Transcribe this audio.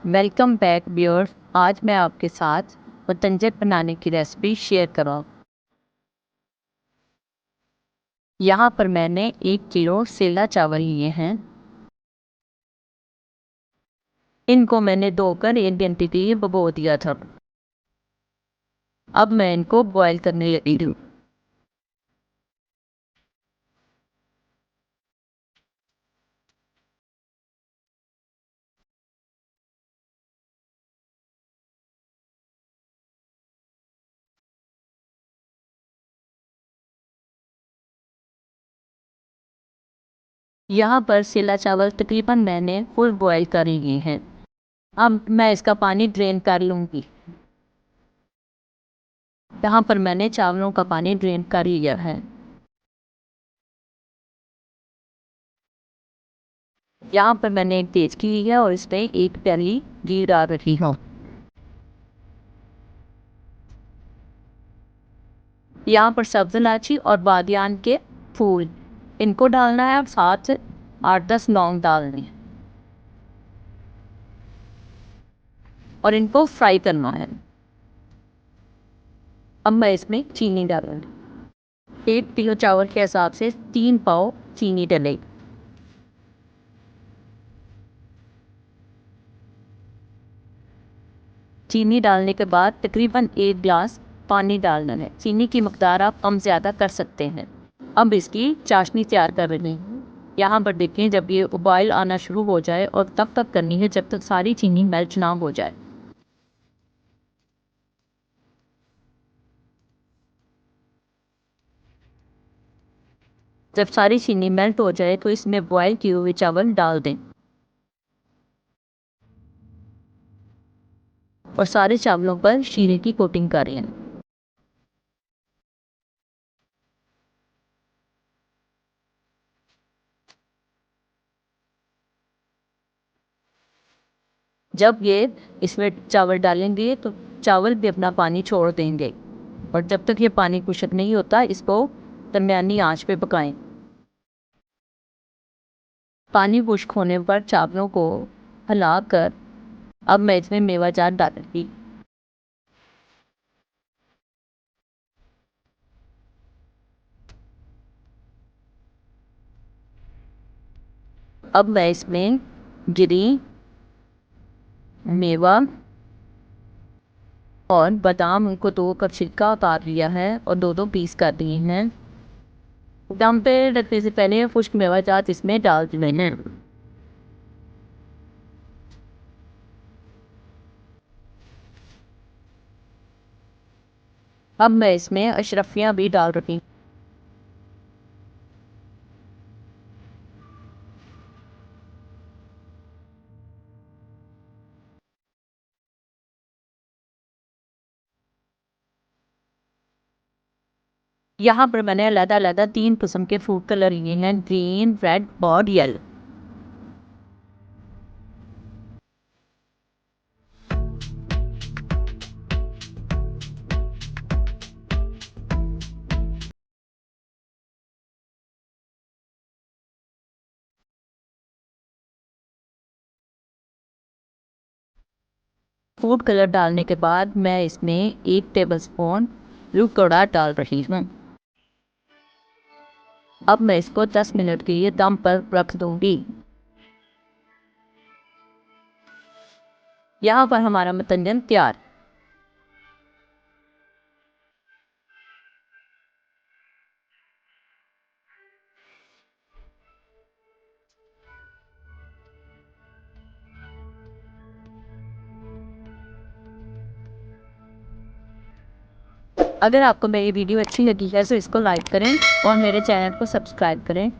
Welcome back viewers. आज मैं आपके साथ मुतंजर बनाने की रेसिपी शेयर कर रहा हूँ। यहाँ पर मैंने 1 किलो सेला चावल लिए हैं। इनको मैंने धोकर 1 घंटे के लिए भिगो दिया था। अब मैं इनको बॉईल करने लगी हूँ। यहाँ पर सेला चावल तकरीबन मैंने फुल बॉईल कर लिए हैं। अब मैं इसका पानी ड्रेन कर लूँगी। यहाँ पर मैंने चावलों का पानी ड्रेन कर लिया है। यहाँ पर मैंने एक देचकी ली है और इसमें 1 प्याली घी डाल रही हूँ। यहाँ पर सब्ज़ इलायची और बादियान के फूल इनको डालना है और साथ से 8-10 लौंग डालने हैं और इनको फ्राई करना है। अब मैं इसमें चीनी डालूंगी। 1 किलो चावल के हिसाब से 3 पाव चीनी डले। चीनी डालने के बाद तकरीबन 1 गिलास पानी डालना है। चीनी की मकदार आप कम ज़्यादा कर सकते हैं। अब इसकी चाशनी तैयार कर लेनी है। यहाँ पर देखें, जब ये उबाल आना शुरू हो जाए और तब तक करनी है जब तक सारी चीनी मेल्ट ना हो जाए। जब सारी चीनी मेल्ट हो जाए तो इसमें बॉयल किए हुए चावल डाल दें और सारे चावलों पर शीरे की कोटिंग करें। जब ये इसमें चावल डालेंगे तो चावल भी अपना पानी छोड़ देंगे और जब तक ये पानी खुश्क नहीं होता इसको दरमियानी आंच पे पकाएं। पानी खुश्क होने पर चावलों को हिलाकर अब मैं इसमें मेवा जार डालूंगी। अब मैं इसमें गिरी, मेवा और बादाम उनको 2 कप छिलका उतार लिया है और 2-2 पीस कर दिए हैं। दम पे रखने से पहले खुश्क मेवा जात इसमें डाल दिए हैं। अब मैं इसमें अशरफियाँ भी डाल रही हूँ। यहाँ पर मैंने अलग-अलग 3 किस्म के फूड कलर लिए हैं, ग्रीन, रेड और येलो। फूड कलर डालने के बाद मैं इसमें 1 टेबलस्पून ब्लू कलर डाल रही हूँ। अब मैं इसको 10 मिनट के लिए दम पर रख दूंगी। यहाँ पर हमारा मतंजन तैयार। अगर आपको मेरी वीडियो अच्छी लगी है तो इसको लाइक करें और मेरे चैनल को सब्सक्राइब करें।